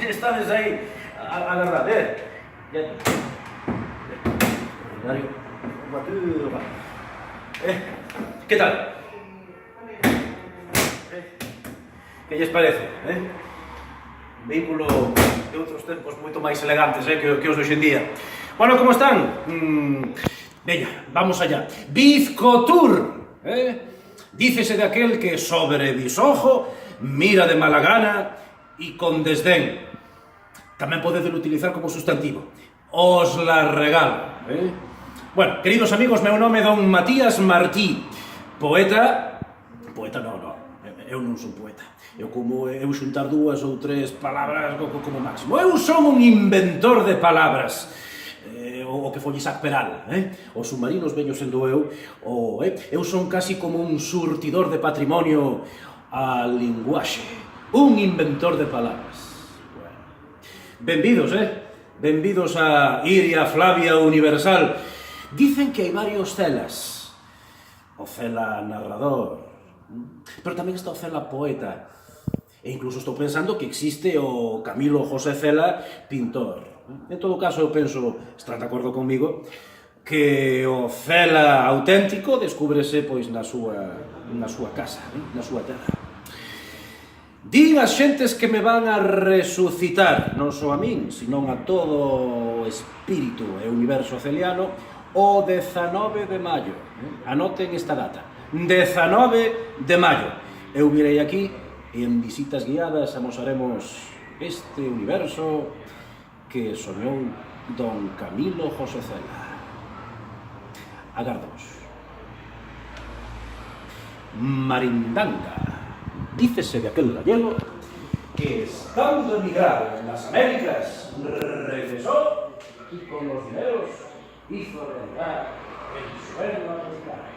Estades aí a agarrar, que tal? Que lles parece, Un vehículo de outros tempos moito máis elegantes que os de hoxendía. Bueno, como están? Veña, vamos allá. Bizcotour, dícese de aquel que sobre bisojo mira de mala gana e con desdén. Tamén podedes utilizar como sustantivo. Os la regalo. Bueno, queridos amigos, meu nome é Don Matías Martí, poeta... Poeta non, eu non son poeta. Eu xuntar dúas ou tres palabras como máximo. Eu son un inventor de palabras. O que foi Isaac Peral, os submarinos veño sendo eu. Eu son casi como un surtidor de patrimonio a linguaxe. Un inventor de palabras. Benvidos, benvidos a Iria Flavia Universal. Dicen que hai varios celas. O cela narrador, pero tamén está o cela poeta. E incluso estou pensando que existe o Camilo José Cela pintor. En todo caso, eu penso, estarán de acordo comigo, que o cela auténtico descúbrese pois na súa casa, na súa terra. Din as xentes que me van a resucitar, non só a min, senón a todo o espírito e universo celiano, o 19 de maio. Anoten esta data. 19 de maio. Eu virei aquí e en visitas guiadas amosaremos este universo que soñou Don Camilo José Cela. Agardamos. Marindanga. Dícese de aquel gallego que, estando emigrado en las Américas, regresó y con los dineros hizo realidad el sueño americano.